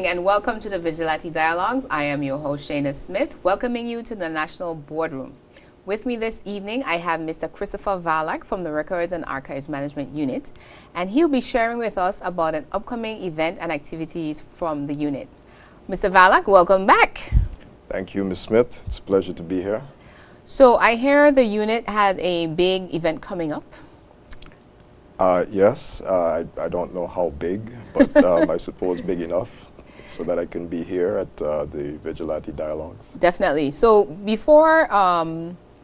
and welcome to the Vigilate Dialogues. I am your host, Shaina Smith, welcoming you to the National Boardroom. With me this evening, I have Mr. Christopher Varlack from the Records and Archives Management Unit, and he'll be sharing with us about an upcoming event and activities from the unit. Mr. Varlack, welcome back. Thank you, Ms. Smith. It's a pleasure to be here. So I hear the unit has a big event coming up. Yes, I don't know how big, but I suppose big enough so that I can be here at the Vigilate Dialogues. Definitely. So before,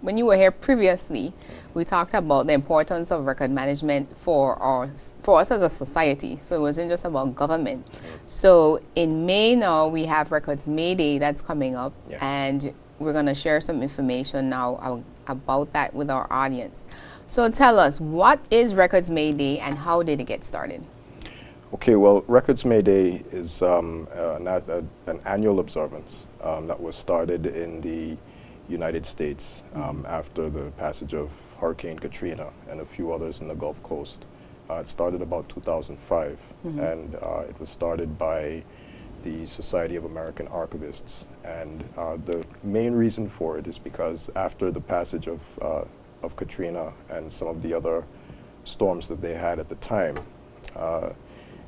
when you were here previously, we talked about the importance of record management for us as a society. So it wasn't just about government. So in May now, we have Records May Day that's coming up. Yes. And we're going to share some information now about that with our audience. So tell us, what is Records May Day and how did it get started? Okay, well, Records May Day is an annual observance that was started in the United States after the passage of Hurricane Katrina and a few others in the Gulf Coast. It started about 2005, and it was started by the Society of American Archivists. And the main reason for it is because after the passage of Katrina and some of the other storms that they had at the time,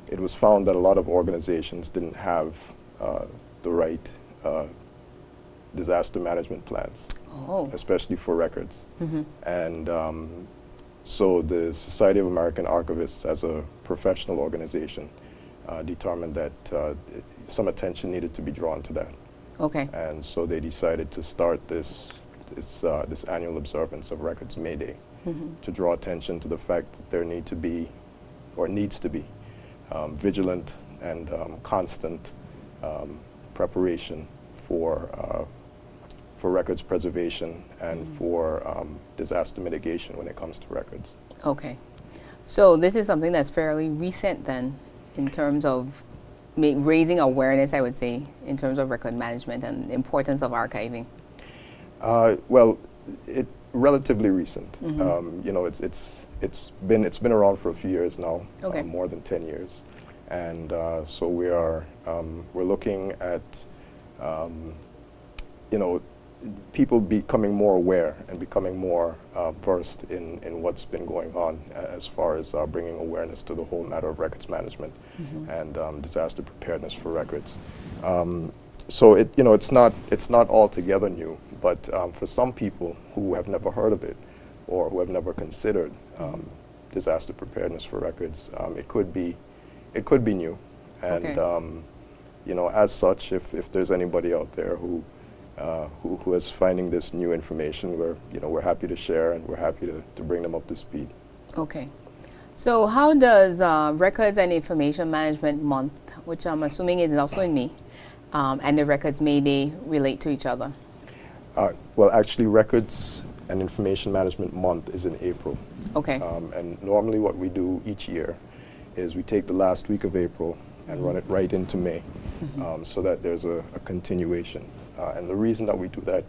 it was found that a lot of organizations didn't have the right disaster management plans, especially for records. And so the Society of American Archivists, as a professional organization, determined that some attention needed to be drawn to that. Okay. And so they decided to start this annual observance of Records May Day to draw attention to the fact that there needs to be vigilant and constant preparation for records preservation and for disaster mitigation when it comes to records. Okay. So this is something that's fairly recent then, in terms of raising awareness, I would say, in terms of record management and the importance of archiving. Well, relatively recent. You know, it's been around for a few years now, more than 10 years, and so we're looking at you know, people becoming more aware and becoming more versed in what's been going on as far as bringing awareness to the whole matter of records management and disaster preparedness for records. So it's not altogether new, but for some people who have never heard of it or who have never considered disaster preparedness for records, it could be new. And you know, as such, if there's anybody out there who is finding this new information, we're happy to share and we're happy to bring them up to speed. Okay. So how does Records and Information Management Month, which I'm assuming is also in May, and the Records May Day relate to each other? Well, actually, Records and Information Management Month is in April. Okay. And normally what we do each year is we take the last week of April and run it right into May, so that there's a continuation. And the reason that we do that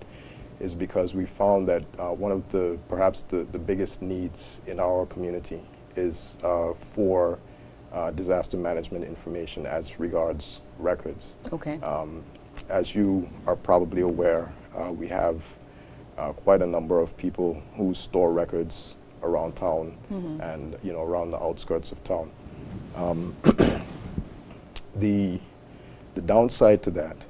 is because we found that one of perhaps the biggest needs in our community is for disaster management information as regards records. Okay. As you are probably aware, we have quite a number of people who store records around town and around the outskirts of town. The downside to that,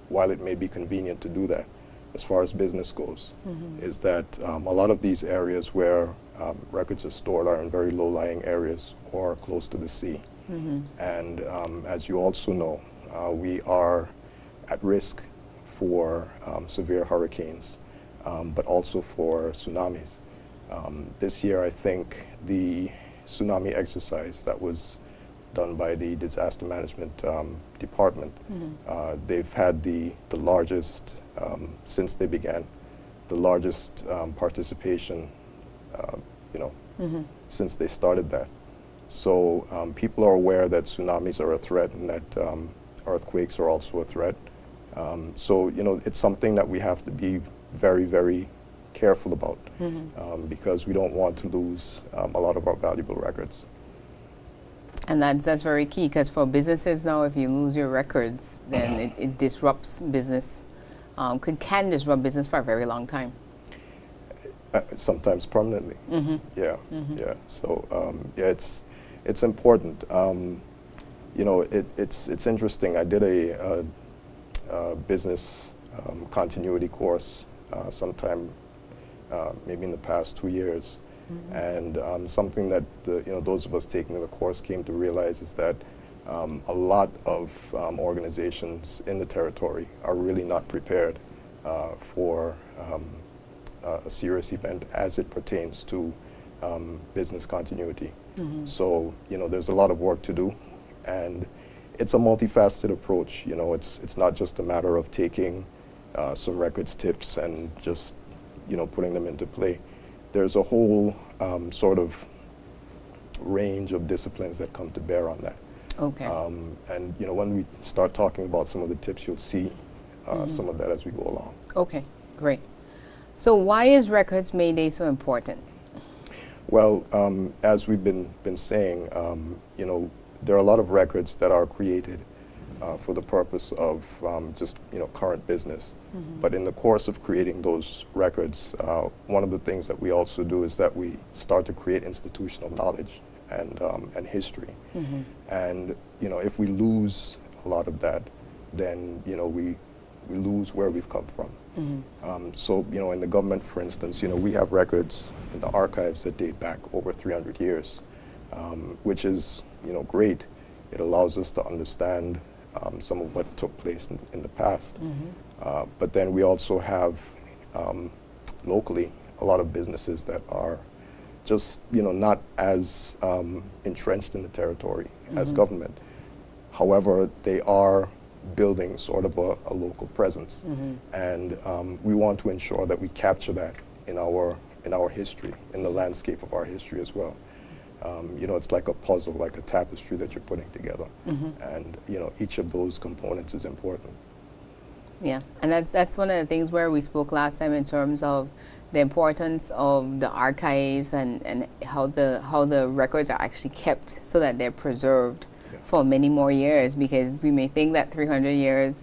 while it may be convenient to do that as far as business goes, is that a lot of these areas where records are stored are in very low-lying areas or close to the sea. And as you also know, we are at risk for severe hurricanes, but also for tsunamis. This year, I think the tsunami exercise that was done by the Disaster Management Department, they've had the largest, since they began, the largest participation, since they started that. So people are aware that tsunamis are a threat and that earthquakes are also a threat. So, it's something that we have to be very, very careful about because we don't want to lose a lot of our valuable records. And that's very key, because for businesses now, if you lose your records, then it disrupts business, can disrupt business for a very long time. Sometimes permanently. Yeah, yeah. So yeah, it's important. You know, it's interesting. I did a business continuity course sometime maybe in the past 2 years, and something that those of us taking the course came to realize is that a lot of organizations in the territory are really not prepared for a serious event as it pertains to business continuity. So there's a lot of work to do, and it's a multifaceted approach. It's not just a matter of taking some records tips and just putting them into play. There's a whole sort of range of disciplines that come to bear on that. Okay. And when we start talking about some of the tips, you'll see some of that as we go along. Okay, great. So why is Records May Day so important? Well, as we've been saying, there are a lot of records that are created for the purpose of just current business. But in the course of creating those records, one of the things that we also do is that we start to create institutional knowledge and history. And if we lose a lot of that, then we lose where we've come from. So in the government, for instance, we have records in the archives that date back over 300 years, which is great. It allows us to understand some of what took place in the past. But then we also have locally a lot of businesses that are just not as entrenched in the territory as government. However, they are building sort of a local presence, and we want to ensure that we capture that in our history, in the landscape of our history as well. It's like a puzzle, like a tapestry that you're putting together, and each of those components is important. Yeah, and that's one of the things where we spoke last time in terms of the importance of the archives and how the records are actually kept so that they're preserved for many more years, because we may think that 300 years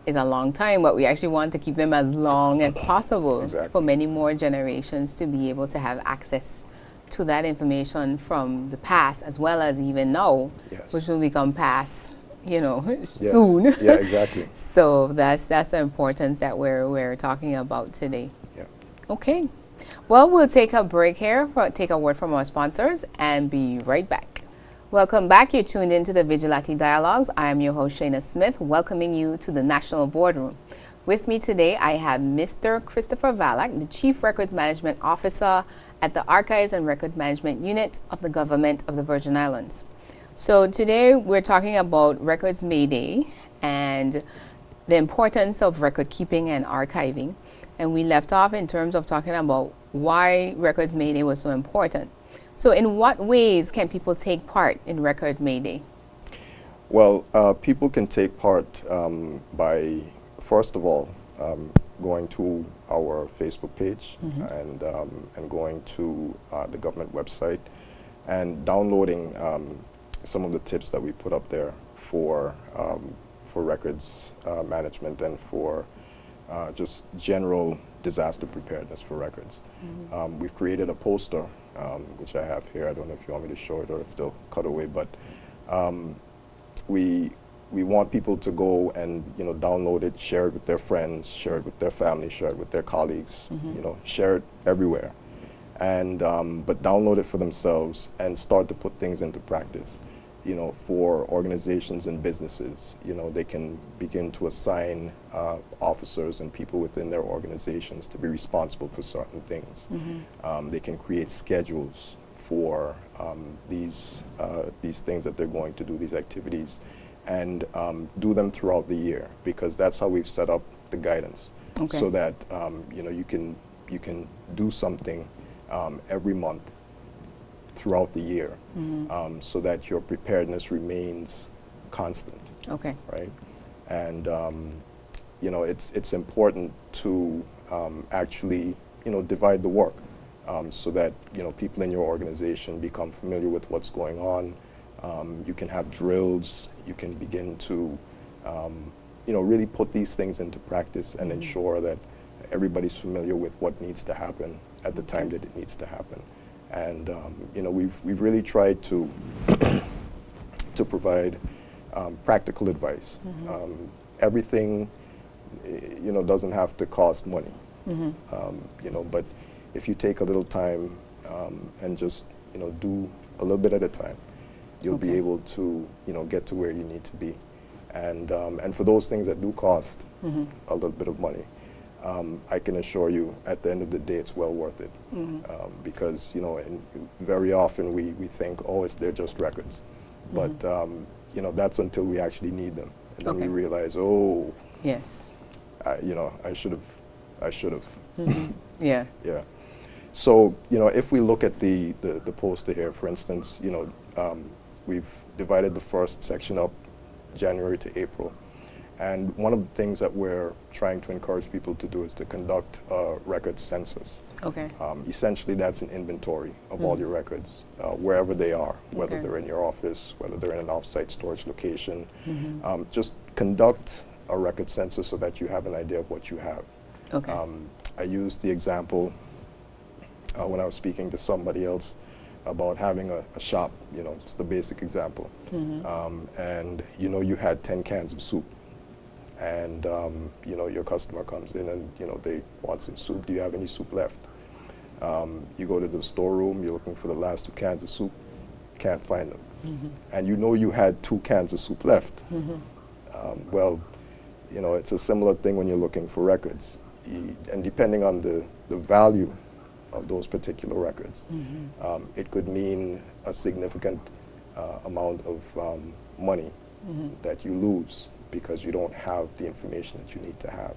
is a long time, but we actually want to keep them as long as possible for many more generations to be able to have access to that information from the past as well as even now, which will become past, soon. Yeah, exactly. So that's the importance that we're talking about today. Yeah. Okay. Well, we'll take a break here, take a word from our sponsors, and be right back. Welcome back. You're tuned into the Vigilate Dialogues. I am your host, Shaina Smith, welcoming you to the National Boardroom. With me today, I have Mr. Christopher Varlack, the Chief Records Management Officer at the Archives and Record Management Unit of the Government of the Virgin Islands. So today we're talking about Records May Day and the importance of record keeping and archiving. And we left off in terms of talking about why Records May Day was so important. So in what ways can people take part in Record May Day? Well, people can take part by, first of all, going to our Facebook page and going to the government website and downloading some of the tips that we put up there for records management and for just general disaster preparedness for records. We've created a poster, which I have here. I don't know if you want me to show it or if they'll cut away, but we want people to go and download it, share it with their friends, share it with their family, share it with their colleagues, share it everywhere, and but download it for themselves and start to put things into practice. For organizations and businesses, they can begin to assign officers and people within their organizations to be responsible for certain things. They can create schedules for these things that they're going to do, these activities, and do them throughout the year, because that's how we've set up the guidance, so that you can do something every month throughout the year, so that your preparedness remains constant. Okay. Right, and it's important to actually divide the work, so that people in your organization become familiar with what's going on. You can have drills. You can begin to, really put these things into practice and ensure that everybody's familiar with what needs to happen at the time that it needs to happen. And we've really tried to to provide practical advice. Everything doesn't have to cost money. But if you take a little time and just do a little bit at a time, you'll be able to get to where you need to be. And for those things that do cost a little bit of money, I can assure you at the end of the day it's well worth it. Because and very often we think, oh, they're just records, but that's until we actually need them, and then we realize, oh, yes, I should have. Yeah. Yeah. So if we look at the poster here, for instance, we've divided the first section up January to April. And one of the things that we're trying to encourage people to do is to conduct a record census. Okay. Essentially, that's an inventory of all your records, wherever they are, whether they're in your office, whether they're in an off-site storage location. Just conduct a record census so that you have an idea of what you have. Okay. I used the example when I was speaking to somebody else about having a shop, just the basic example. And you had 10 cans of soup. And your customer comes in and they want some soup. Do you have any soup left? You go to the storeroom, you're looking for the last 2 cans of soup, can't find them. And you had 2 cans of soup left. Well, it's a similar thing when you're looking for records. And depending on the value of those particular records, it could mean a significant amount of money that you lose because you don't have the information that you need to have.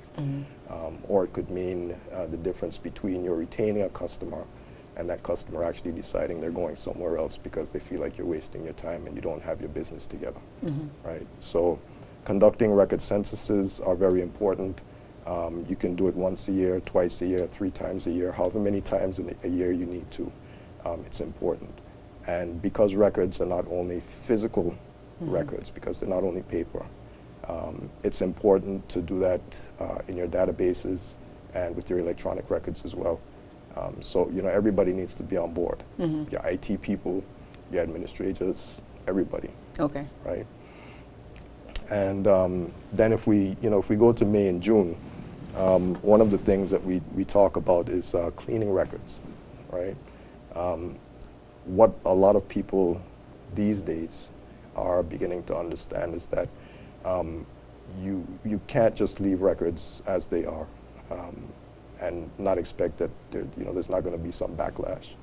Or it could mean the difference between you retaining a customer and that customer actually deciding they're going somewhere else because they feel like you're wasting your time and you don't have your business together, right? So conducting record censuses are very important. You can do it once a year, twice a year, 3 times a year, however many times in a year you need to. It's important. And because records are not only physical records, because they're not only paper, it's important to do that in your databases and with your electronic records as well. So everybody needs to be on board. Your IT people, your administrators, everybody. Okay. Right. And then if we go to May and June, one of the things that we talk about is cleaning records, right? What a lot of people these days are beginning to understand is that you can't just leave records as they are and not expect that there's not going to be some backlash.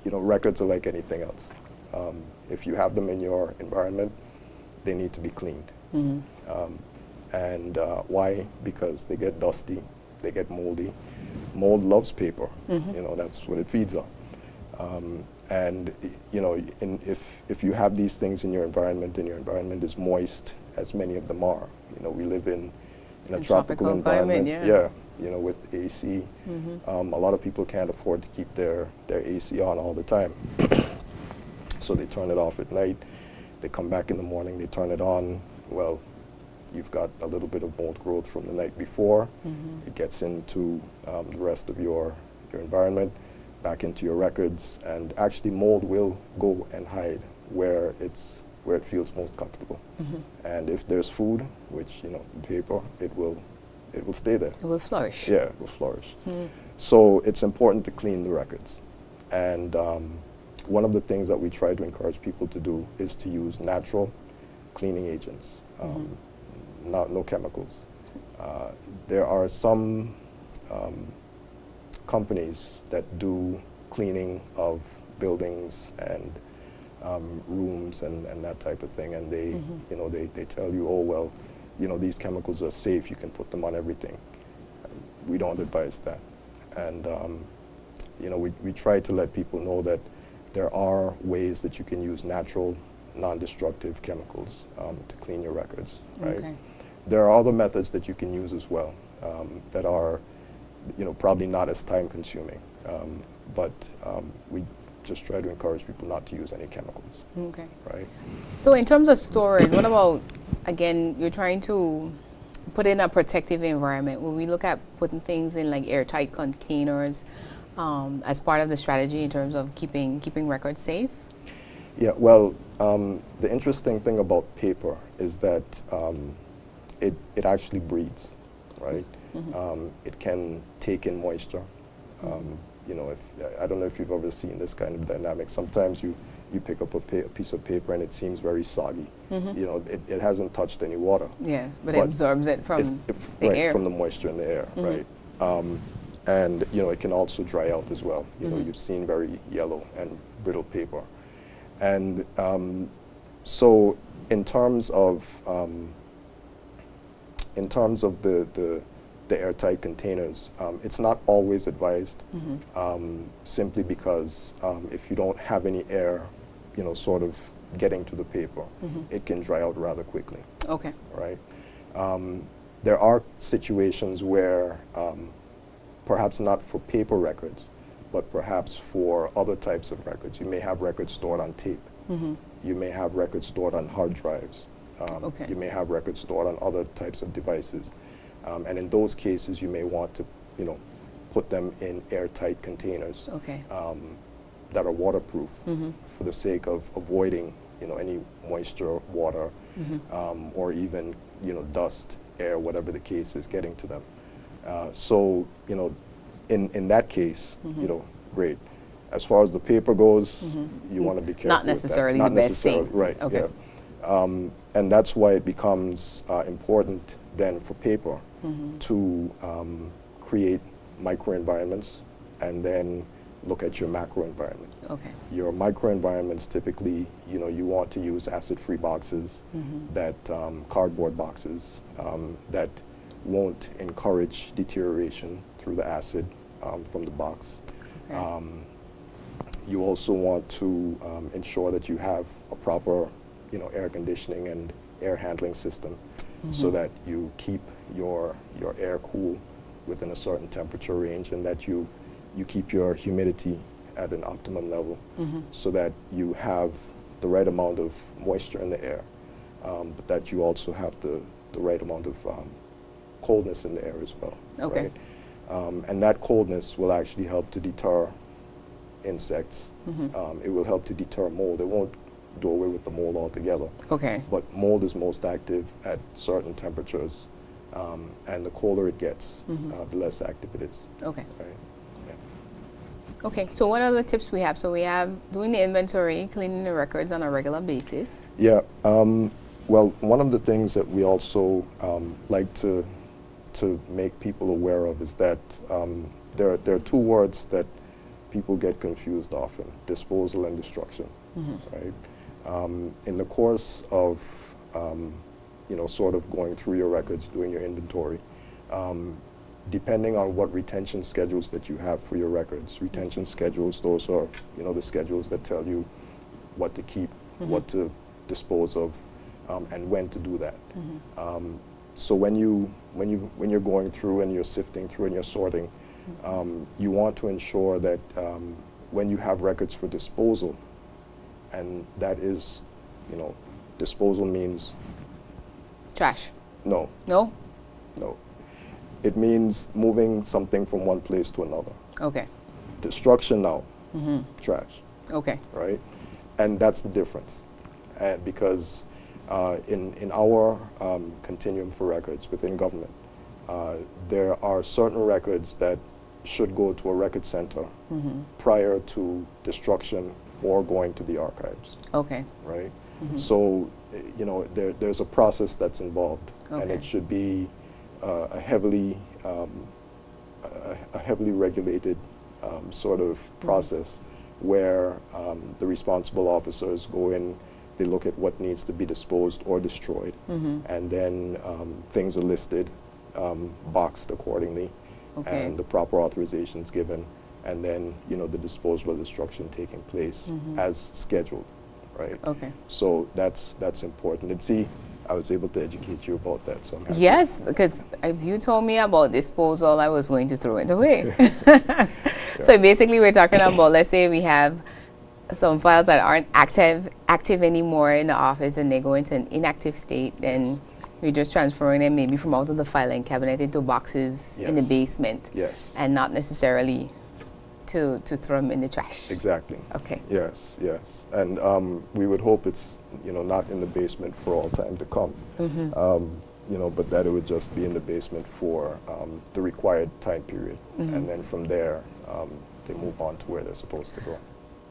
Records are like anything else. If you have them in your environment, they need to be cleaned. And why? Because they get dusty, they get moldy. Mold loves paper. That's what it feeds on. And if you have these things in your environment and your environment is moist, as many of them are, we live in a tropical environment. Yeah. With AC. A lot of people can't afford to keep their AC on all the time. So they turn it off at night. They come back in the morning, they turn it on. Well, you've got a little bit of mold growth from the night before. It gets into the rest of your environment, back into your records, and actually mold will go and hide where it feels most comfortable. And if there's food, which paper, it will stay there. It will flourish. Yeah, it will flourish. So it's important to clean the records. And one of the things that we try to encourage people to do is to use natural cleaning agents, no chemicals. There are some companies that do cleaning of buildings and rooms and that type of thing, and they tell you, oh well, these chemicals are safe, you can put them on everything. We don't advise that. And we try to let people know that there are ways that you can use natural, non-destructive chemicals to clean your records, right? Okay. There are other methods that you can use as well that are, probably not as time-consuming, but just try to encourage people not to use any chemicals. Okay. Right? So in terms of storage, what about, again, you're trying to put in a protective environment. Will we look at putting things in like airtight containers as part of the strategy in terms of keeping records safe? Yeah, well, the interesting thing about paper is that it actually breathes, right? It can take in moisture. You know, I don't know if you've ever seen this kind of dynamic. Sometimes you pick up a piece of paper and it seems very soggy. You know, it hasn't touched any water. Yeah, but it absorbs it from the air. From the moisture in the air, right? And, you know, it can also dry out as well. You know, you've seen very yellow and brittle paper. And so in terms of the airtight containers, it's not always advised, simply because if you don't have any air, you know, sort of getting to the paper, it can dry out rather quickly. Okay. Right? There are situations where, perhaps not for paper records, but perhaps for other types of records. You may have records stored on tape. You may have records stored on hard drives. You may have records stored on other types of devices. And in those cases, you may want to, you know, put them in airtight containers that are waterproof for the sake of avoiding, you know, any moisture, water, or even, you know, dust, air, whatever the case is, getting to them. So, you know, in that case, you know, great. As far as the paper goes, you want to be careful. Not necessarily with that. the best thing. Right. Okay. Yeah. And that's why it becomes important then for paper to create microenvironments and then look at your macro environment. Okay. Your microenvironments typically, you know, you want to use acid-free boxes, that cardboard boxes that won't encourage deterioration through the acid from the box. Okay. You also want to ensure that you have a proper, you know, air conditioning and air handling system, so that you keep your air cool within a certain temperature range, and that you keep your humidity at an optimum level, so that you have the right amount of moisture in the air, but that you also have the right amount of coldness in the air as well. Okay. Right? And that coldness will actually help to deter insects. It will help to deter mold. It won't do away with the mold altogether. Okay. But mold is most active at certain temperatures, and the colder it gets, the less active it is. Okay. Right? Yeah. Okay, so what are the tips we have? So we have doing the inventory, cleaning the records on a regular basis. Yeah. Well, one of the things that we also like to make people aware of is that there are two words that people get confused often: disposal and destruction. Right? In the course of you know, sort of going through your records, doing your inventory, depending on what retention schedules that you have for your records. Retention schedules, those are, you know, the schedules that tell you what to keep, what to dispose of, and when to do that. So when you're going through and you're sifting through and you're sorting, you want to ensure that when you have records for disposal, and that is, you know, disposal means Trash. no. No? No. It means moving something from one place to another. Okay. Destruction now, trash, Okay. right? And that's the difference. Because in our continuum for records within government, there are certain records that should go to a record center prior to destruction or going to the archives. Okay. Right? So, you know, there's a process that's involved, and Okay. it should be a heavily regulated sort of process where the responsible officers go in, they look at what needs to be disposed or destroyed, and then things are listed, boxed accordingly, and the proper authorizations given, and then, you know, the disposal or destruction taking place as scheduled, right? Okay. So that's important. And see, I was able to educate you about that, so I'm happy. Yes, because if you told me about disposal, I was going to throw it away. So basically we're talking about, let's say we have some files that aren't active anymore in the office and they go into an inactive state, then we're just transferring them maybe from out of the filing cabinet into boxes in the basement. Yes. And not necessarily to throw them in the trash. Exactly. Okay. Yes, yes. And we would hope it's, not in the basement for all time to come. But that it would just be in the basement for the required time period. And then from there, they move on to where they're supposed to go.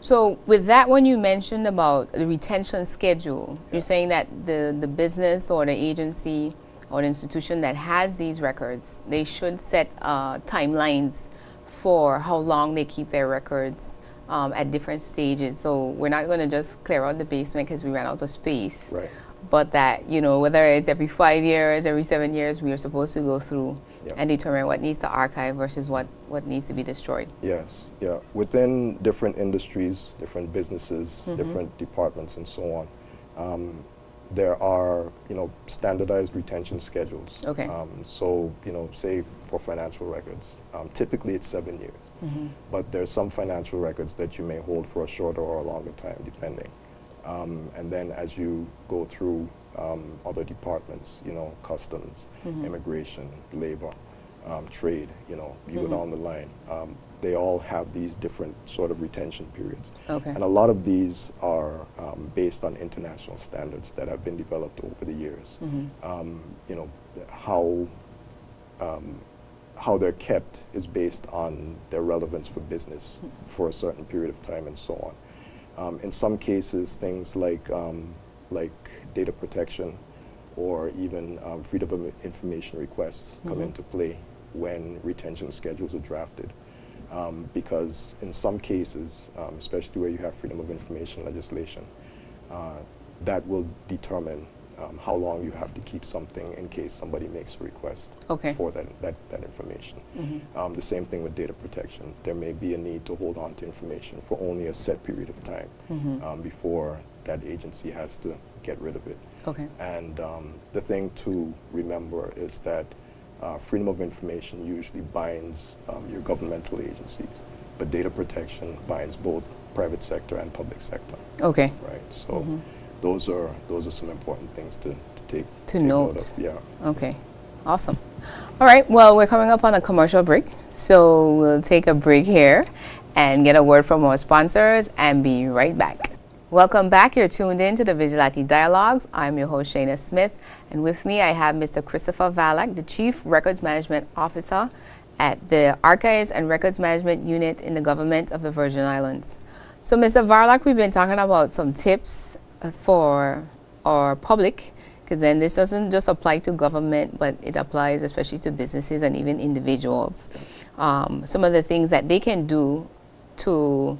So with that one you mentioned about the retention schedule, you're saying that the business or the agency or the institution that has these records, they should set timelines for how long they keep their records at different stages. So we're not going to just clear out the basement because we ran out of space. Right. But that, whether it's every 5 years, every 7 years, we are supposed to go through and determine what needs to archive versus what needs to be destroyed. Yes, yeah. Within different industries, different businesses, different departments and so on, there are, standardized retention schedules. Okay. So, say for financial records, typically it's 7 years. But there's some financial records that you may hold for a shorter or a longer time, depending. And then as you go through other departments, customs, immigration, labor, trade, you go down the line, they all have these different sort of retention periods. Okay. And a lot of these are based on international standards that have been developed over the years. How they're kept is based on their relevance for business for a certain period of time and so on. In some cases, things like data protection or even freedom of information requests come into play when retention schedules are drafted. Because in some cases, especially where you have freedom of information legislation, that will determine how long you have to keep something in case somebody makes a request for that information. The same thing with data protection. There may be a need to hold on to information for only a set period of time before that agency has to get rid of it. Okay. And the thing to remember is that freedom of information usually binds your governmental agencies, but data protection binds both private sector and public sector. Okay. Right. So those are some important things to take note note of. Yeah. Okay. Awesome. All right. Well, we're coming up on a commercial break, so we'll take a break here and get a word from our sponsors and be right back. Welcome back. You're tuned in to the Vigilate Dialogues. I'm your host, Shaina Smith, and with me I have Mr. Christopher Varlack, the Chief Records Management Officer at the Archives and Records Management Unit in the Government of the Virgin Islands. So, Mr. Varlack, we've been talking about some tips for our public, because then this doesn't just apply to government, but it applies especially to businesses and even individuals. Some of the things that they can do to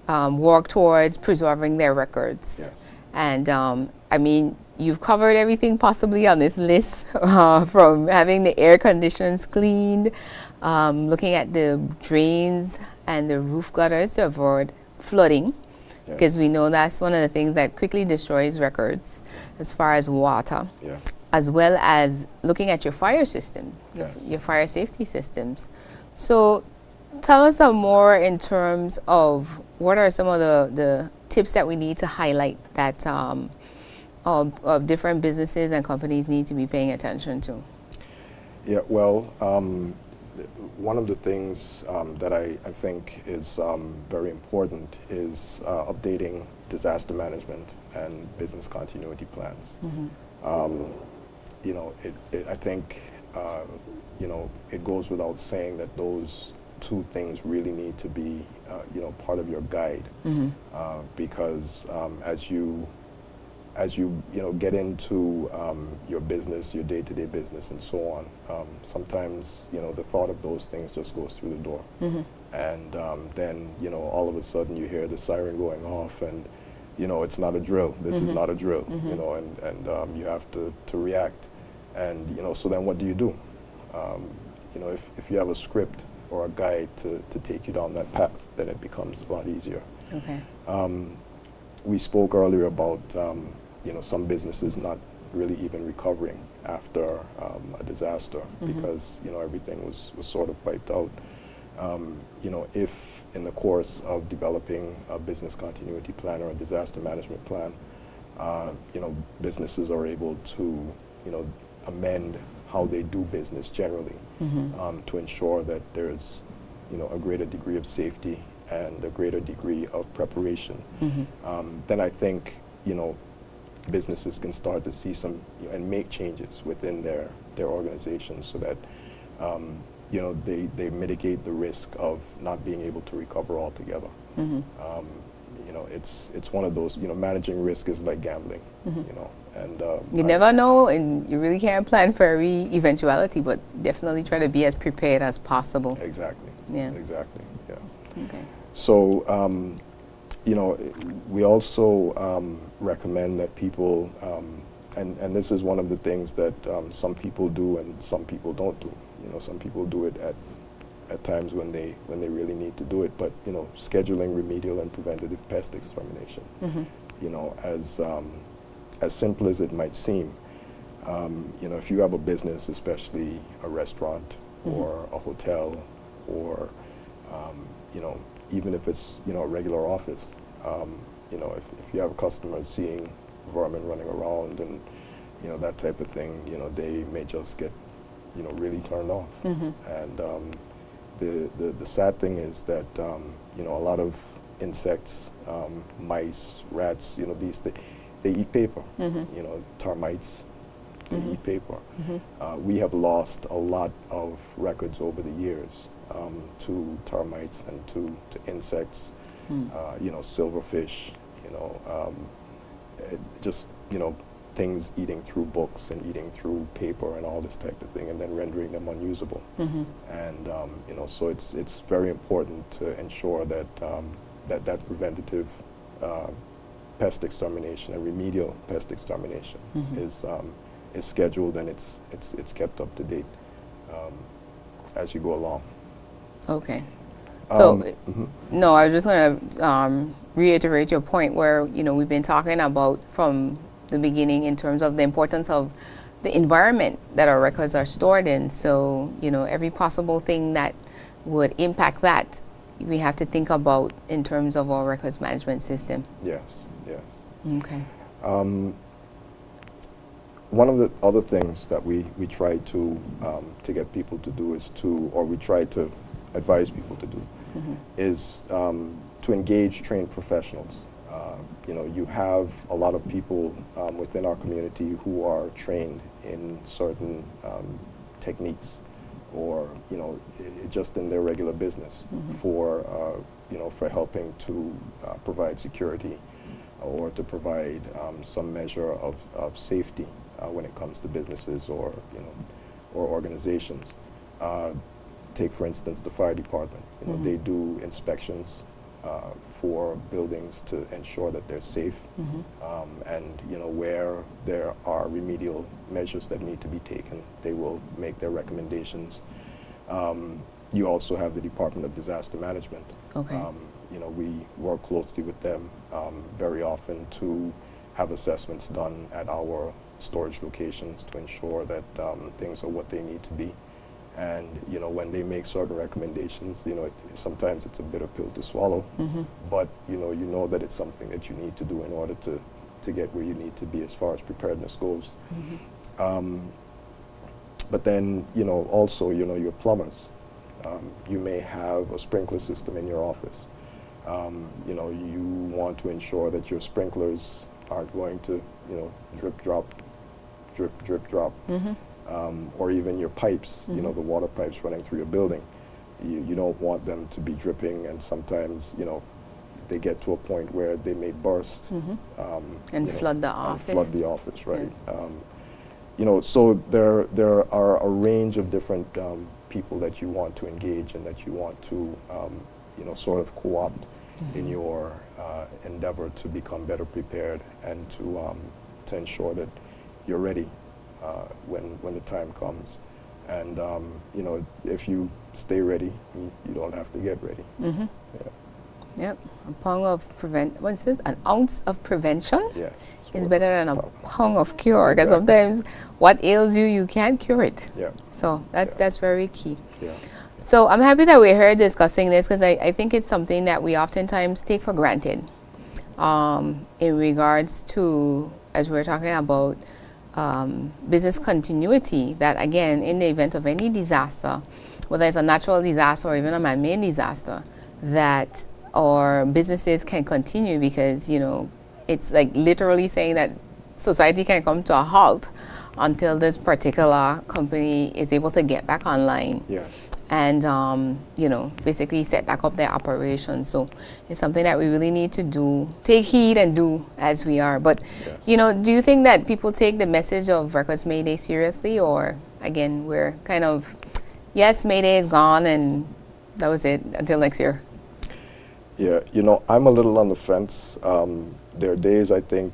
work towards preserving their records. Yes. And I mean, you've covered everything possibly on this list, from having the air conditioners cleaned, looking at the drains and the roof gutters to avoid flooding, because we know that's one of the things that quickly destroys records as far as water, as well as looking at your fire system, your fire safety systems. So tell us some more in terms of what are some of the tips that we need to highlight that of different businesses and companies need to be paying attention to. Yeah, well, one of the things that I think is very important is updating disaster management and business continuity plans. I think, it goes without saying that those two things really need to be, part of your guide, because as you get into your business, your day-to-day business, and so on, sometimes the thought of those things just goes through the door, and then all of a sudden you hear the siren going off, and it's not a drill. This is not a drill, and you have to react, and so then what do you do? If you have a script or a guide to take you down that path, then it becomes a lot easier. Okay. We spoke earlier about some businesses not really even recovering after a disaster because everything was sort of wiped out. You know, if in the course of developing a business continuity plan or a disaster management plan, you know, businesses are able to, you know, amend how they do business generally to ensure that there's, you know, a greater degree of safety and a greater degree of preparation. Then I think, you know, businesses can start to see some, you know, and make changes within their organizations so that, you know, they mitigate the risk of not being able to recover altogether. You know, it's one of those, you know, managing risk is like gambling, you know, and you never know, and you really can't plan for every eventuality, but definitely try to be as prepared as possible. Exactly. Yeah. Exactly. Yeah. Okay. So, you know, we also recommend that people, and this is one of the things that some people do and some people don't do. You know, some people do it at times when they really need to do it. But you know, scheduling remedial and preventative pest extermination. You know, as simple as it might seem, you know, if you have a business, especially a restaurant or a hotel, or you know, even if it's, you know, a regular office, you know, if you have customers seeing vermin running around and, you know, that type of thing, you know, they may just get, you know, really turned off. And the sad thing is that, you know, a lot of insects, mice, rats, you know, they eat paper. You know, termites, they eat paper. We have lost a lot of records over the years to termites and to insects, you know, silverfish, you know, just, you know, things eating through books and eating through paper and all this type of thing, and then rendering them unusable. And you know, so it's very important to ensure that that preventative pest extermination and remedial pest extermination is scheduled and it's kept up to date as you go along. Okay. So, no, I was just going to reiterate your point where, you know, we've been talking about from the beginning in terms of the importance of the environment that our records are stored in. So, you know, every possible thing that would impact that, we have to think about in terms of our records management system. Yes, yes. Okay. One of the other things that we try to get people to do is or we try to advise people to do, is to engage trained professionals. You know, you have a lot of people within our community who are trained in certain techniques, or, you know, just in their regular business for, you know, for helping to provide security or to provide some measure of safety when it comes to businesses or, you know, or organizations. Take, for instance, the fire department. You know, they do inspections for buildings to ensure that they're safe, and, you know, where there are remedial measures that need to be taken, they will make their recommendations. You also have the Department of Disaster Management. Okay. You know, we work closely with them very often to have assessments done at our storage locations to ensure that things are what they need to be. And, you know, when they make certain recommendations, you know, sometimes it's a bitter pill to swallow, but, you know that it's something that you need to do in order to get where you need to be as far as preparedness goes. But then, you know, also, you know, your plumbers. You may have a sprinkler system in your office. You know, you want to ensure that your sprinklers aren't going to, you know, drip, drop, drip, drip, drop. Or even your pipes, you know, the water pipes running through your building. You don't want them to be dripping, and sometimes, you know, they get to a point where they may burst. And flood the office. And flood the office, right. You know, so there are a range of different people that you want to engage and that you want to, you know, sort of co-opt in your endeavor to become better prepared and to ensure that you're ready when the time comes. And, you know, if you stay ready, you don't have to get ready. Yep. A pound of what's it? An ounce of prevention is better than a pound of cure. Because sometimes what ails you, you can't cure it. So that's very key. So I'm happy that we're here discussing this because I think it's something that we oftentimes take for granted in regards to, as we're talking about business continuity, that again, in the event of any disaster, whether it's a natural disaster or even a man-made disaster, that our businesses can continue because, you know, it's like literally saying that society can come to a halt until this particular company is able to get back online. Yes. And, you know, basically set back up their operations. So it's something that we really need to do, take heed and do as we are. But, Yes. you know, do you think that people take the message of Records May Day seriously? Or, again, we're kind of, yes, May Day is gone and that was it until next year? Yeah, you know, I'm a little on the fence. There are days I think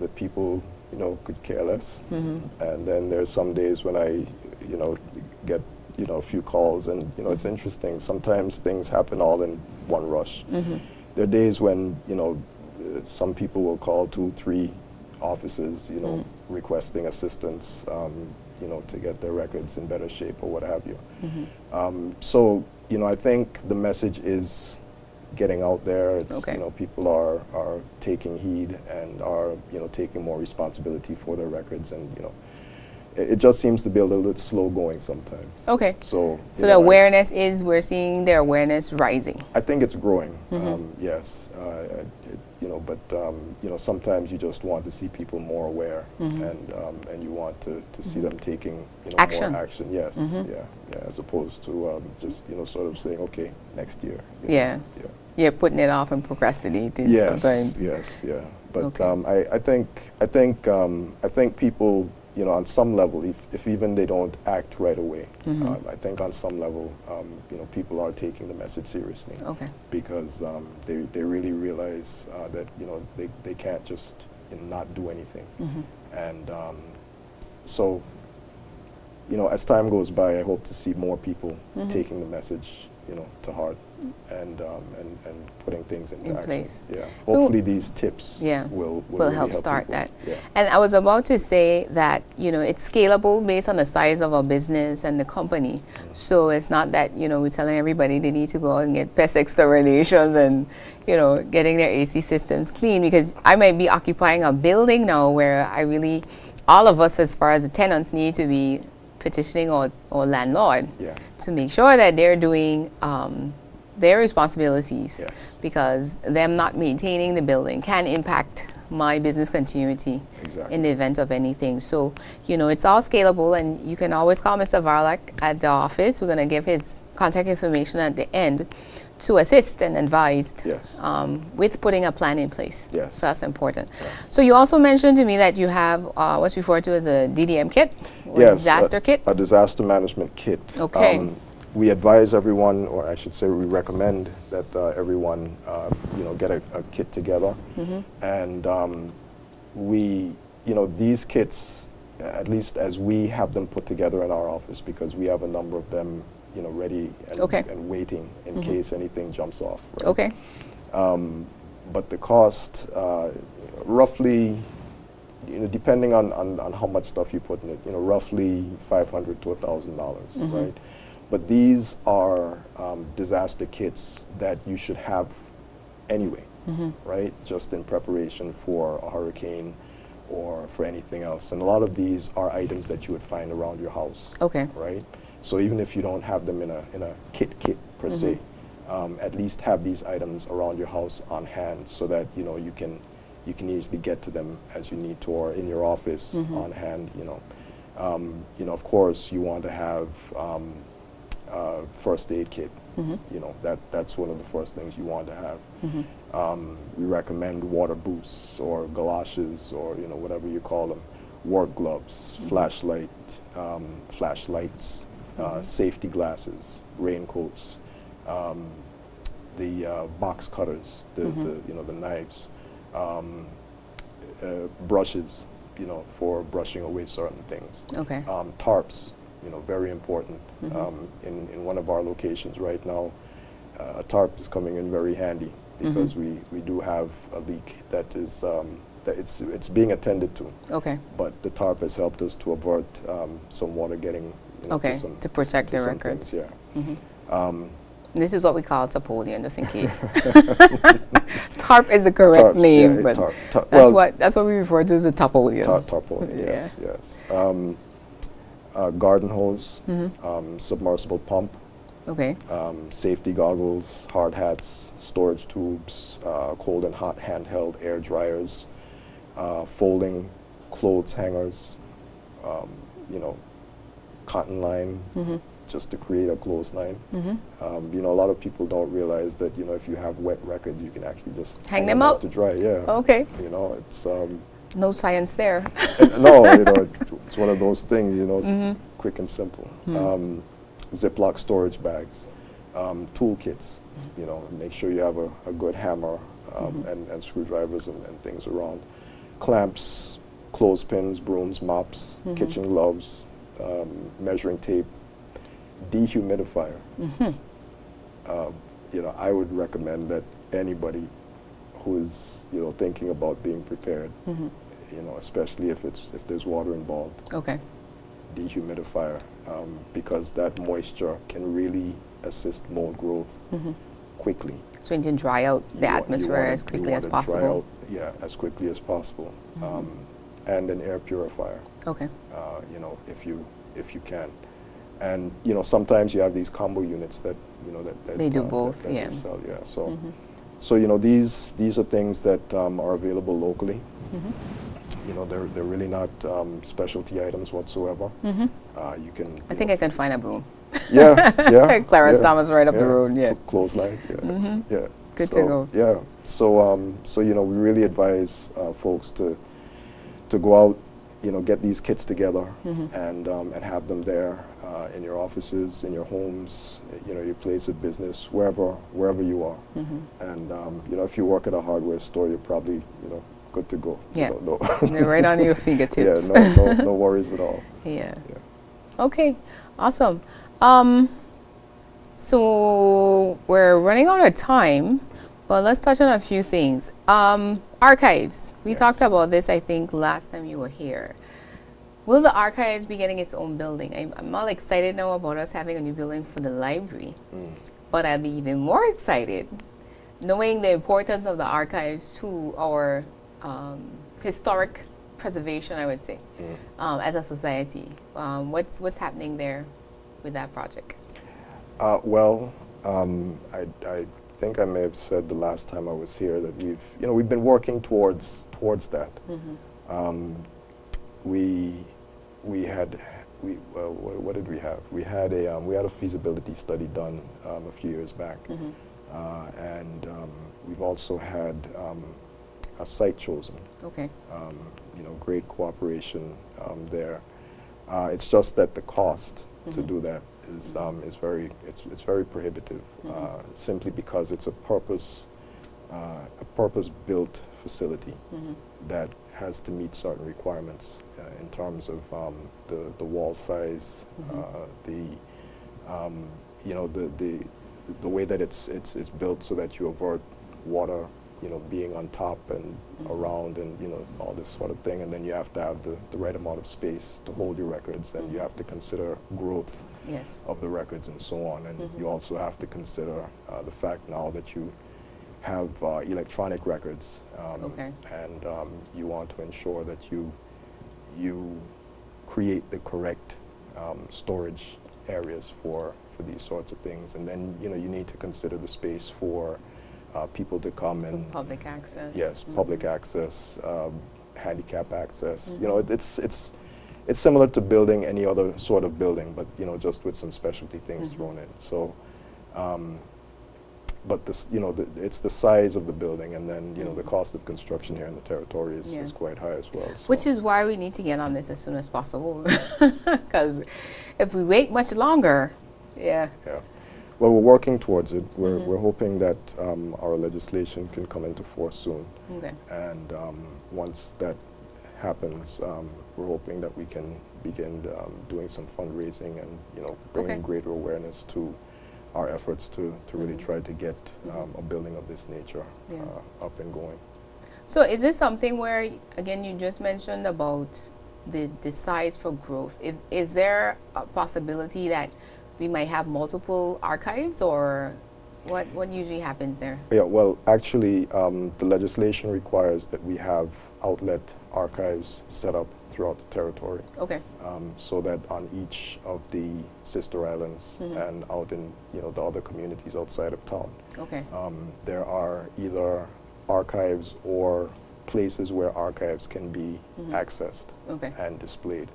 that people, you know, could care less. And then there's some days when I, you know, get, you know, a few calls and, you know, it's interesting. Sometimes things happen all in one rush. There are days when, you know, some people will call 2, 3 offices, you know, requesting assistance, you know, to get their records in better shape or what have you. So, you know, I think the message is getting out there. It's, you know, people are taking heed and are, you know, taking more responsibility for their records, and, you know, it just seems to be a little bit slow going sometimes. Okay. So the awareness is, we're seeing their awareness rising. I think it's growing. Yes. You know, but you know, sometimes you just want to see people more aware, and you want to see them taking, you know, action. more action. Yes. Yeah. As opposed to just, you know, sort of saying, okay, next year. Yeah. Yeah, putting it off and procrastinating. Yes. Sometimes. Yes. Yeah. But I think people, you know, on some level, if even they don't act right away, I think on some level, you know, people are taking the message seriously. Okay. Because they really realize that, you know, they can't just, you know, not do anything. And so, you know, as time goes by, I hope to see more people taking the message, you know, to heart, and putting things into action. Place. Yeah. Hopefully these tips will really help start people. that. Yeah. And I was about to say that, you know, it's scalable based on the size of our business and the company. So it's not that, you know, we're telling everybody they need to go and get pest exterminations and, you know, getting their AC systems clean, because I might be occupying a building now where I really, all of us as far as the tenants need to be petitioning or landlord to make sure that they're doing their responsibilities, because them not maintaining the building can impact my business continuity in the event of anything. So, you know, it's all scalable, and you can always call Mr. Varlack at the office. We're going to give his contact information at the end to assist and advise with putting a plan in place. So that's important. So you also mentioned to me that you have what's referred to as a DDM kit, or disaster kit? A disaster management kit. Okay. We advise everyone, or I should say we recommend that everyone, you know, get a kit together. And we, you know, these kits, at least as we have them put together in our office, because we have a number of them, you know, ready and waiting in case anything jumps off. Right? Okay. But the cost, roughly, you know, depending on how much stuff you put in it, you know, roughly $500 to $1,000, right? But these are disaster kits that you should have anyway, right? Just in preparation for a hurricane or for anything else. And a lot of these are items that you would find around your house, right? So even if you don't have them in a kit per se, at least have these items around your house on hand, so that, you know, you can easily get to them as you need to, or in your office on hand. You know, of course, you want to have first aid kit. You know, that's one of the first things you want to have. We recommend water boots or galoshes, or, you know, whatever you call them, work gloves, flashlights, safety glasses, raincoats, the box cutters, you know, the knives, brushes, you know, for brushing away certain things. Tarps, you know, very important. In one of our locations right now, a tarp is coming in very handy, because we do have a leak that is that it's being attended to. But the tarp has helped us to avert some water getting, you know, to protect the records. Yeah. This is what we call Tapolian, just in case. TARP is the correct Tarps, name, yeah, but that's what we refer to as a Tapolian. Tarpaulin, yes, yes. Garden hose, submersible pump, Okay. Safety goggles, hard hats, storage tubes, cold and hot handheld air dryers, folding clothes hangers, cotton line, just to create a clothesline. A lot of people don't realize that, if you have wet records, you can actually just hang them out to dry. Yeah. Okay. It's no science there. no, it's one of those things. It's quick and simple. Ziploc storage bags, toolkits. Make sure you have a good hammer and screwdrivers and things around. Clamps, clothespins, brooms, mops, kitchen gloves, measuring tape, dehumidifier. I would recommend that anybody who is thinking about being prepared, especially if there's water involved. Okay. Dehumidifier, because that moisture can really assist mold growth quickly. So you can dry out the atmosphere as quickly as possible. Dry out, yeah, as quickly as possible. And an air purifier. Okay. If you can. And sometimes you have these combo units that that they do both. That they sell, yeah. So these are things that are available locally. They're really not specialty items whatsoever. You can. I think I can find a broom. Yeah, yeah. Clarence Thomas right up the road. Yeah. Clothesline. Yeah. Yeah. Good to go. Yeah. So we really advise folks to go out, get these kits together and have them there in your offices, in your homes, your place of business, wherever you are. And if you work at a hardware store, you're probably good to go. Yeah. They're right on your fingertips. Yeah. No worries at all. Yeah. Okay. Awesome. So we're running out of time, but let's touch on a few things. Archives. We talked about this, I think, last time you were here. Will the archives be getting its own building? I'm all excited now about us having a new building for the library, but I'll be even more excited knowing the importance of the archives to our historic preservation, I would say, as a society. What's happening there with that project? I think I may have said the last time I was here that we've been working towards that. What did we have? We had a feasibility study done a few years back, and we've also had a site chosen. Okay. Great cooperation there. It's just that the cost to do that is very prohibitive, simply because it's a purpose-built facility that has to meet certain requirements in terms of the wall size, the way that it's built so that you avert water being on top and around and all this sort of thing, and then you have to have the right amount of space to hold your records, and you have to consider growth of the records and so on, and you also have to consider the fact now that you have electronic records, and you want to ensure that you create the correct storage areas for these sorts of things, and then you need to consider the space for people to come and public access. Yes, public access, handicap access. It's similar to building any other sort of building, but just with some specialty things thrown in. So, but this, it's the size of the building, and then the cost of construction here in the territory is quite high as well. So. Which is why we need to get on this as soon as possible, because if we wait much longer, yeah. Well, we're working towards it. We're hoping that our legislation can come into force soon. Okay. And once that happens, we're hoping that we can begin doing some fundraising and bringing greater awareness to our efforts to really try to get a building of this nature up and going. So is this something where, again, you just mentioned about the size for growth? Is there a possibility that we might have multiple archives, or what usually happens there? Yeah, well, actually, the legislation requires that we have outlet archives set up throughout the territory. Okay. So that on each of the sister islands and out in the other communities outside of town, Okay. there are either archives or places where archives can be accessed Okay. and displayed.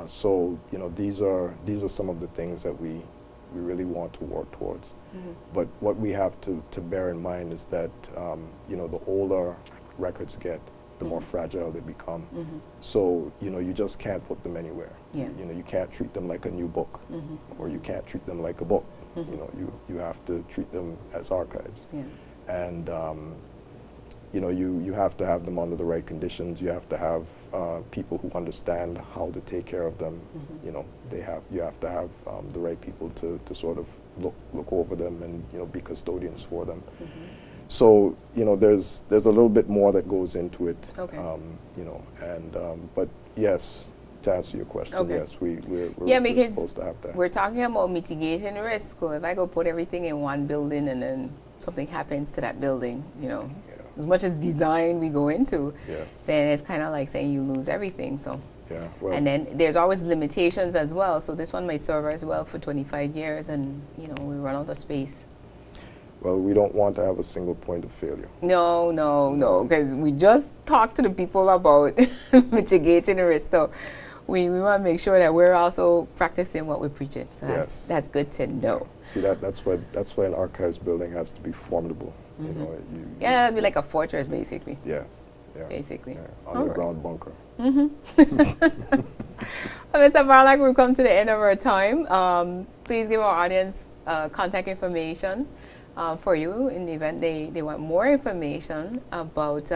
So these are some of the things that we really want to work towards. But what we have to bear in mind is that the older records get, the more fragile they become. So you just can't put them anywhere. Yeah. You can't treat them like a new book, or you can't treat them like a book. You have to treat them as archives. Yeah. And you have to have them under the right conditions. You have to have people who understand how to take care of them. You have to have the right people to sort of look over them and be custodians for them. So there's a little bit more that goes into it. Okay. But yes, to answer your question, Okay. yes, we're because supposed to have that. we're talking about mitigating risk. So if I go put everything in one building and then something happens to that building, as much as design we go into, Yes. then it's kind of like saying you lose everything. So. Yeah. Well. And then there's always limitations as well. So this one might serve as well for 25 years, and we run out of space. Well, we don't want to have a single point of failure. No, because we just talked to the people about mitigating the risk. So we want to make sure that we're also practicing what we're preaching. So that's good to know. See, that's why an archives building has to be formidable. Yeah, it'd be like a fortress, basically. Yes. Yeah. Basically. Yeah. Underground bunker. Mr. Varlack, we've come to the end of our time. Please give our audience contact information for you in the event they want more information about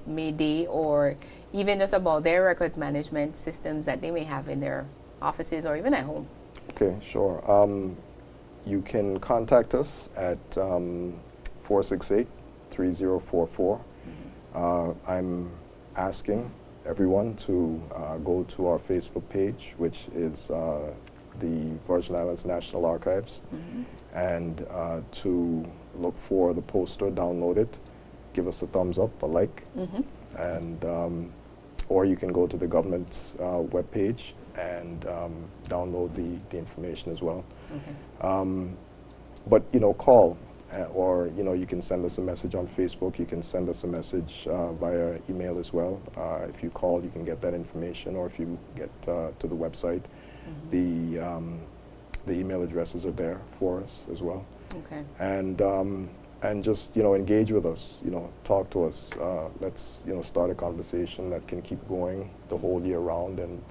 May Day, or even just about their records management systems that they may have in their offices or even at home. Okay, sure. You can contact us at 468-3044. I'm asking everyone to go to our Facebook page, which is the Virgin Islands National Archives, and to look for the poster, download it, give us a thumbs up, a like, and or you can go to the government's webpage and download the information as well. Okay. But call. Or you can send us a message on Facebook. You can send us a message via email as well. If you call, you can get that information, or if you get to the website, the email addresses are there for us as well. Okay. And just engage with us. Talk to us. Let's start a conversation that can keep going the whole year round, and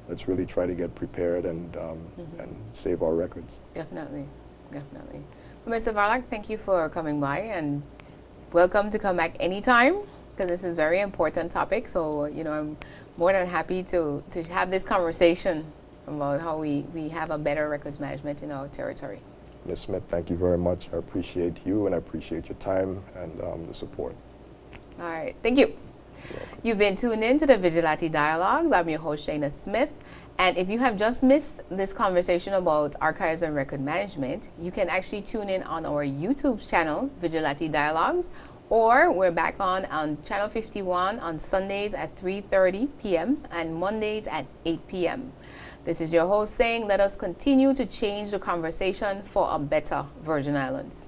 let's really try to get prepared and save our records. Definitely. Mr. Varlack, thank you for coming by, and welcome to come back anytime, because this is a very important topic. So, I'm more than happy to have this conversation about how we have a better records management in our territory. Ms. Smith, thank you very much. I appreciate you, and I appreciate your time and the support. All right. Thank you. You've been tuned in to the Vigilate Dialogues. I'm your host, Shaina Smith. And if you have just missed this conversation about archives and record management, you can actually tune in on our YouTube channel, Vigilate Dialogues, or we're back on Channel 51 on Sundays at 3:30 p.m. and Mondays at 8 p.m. This is your host saying, let us continue to change the conversation for a better Virgin Islands.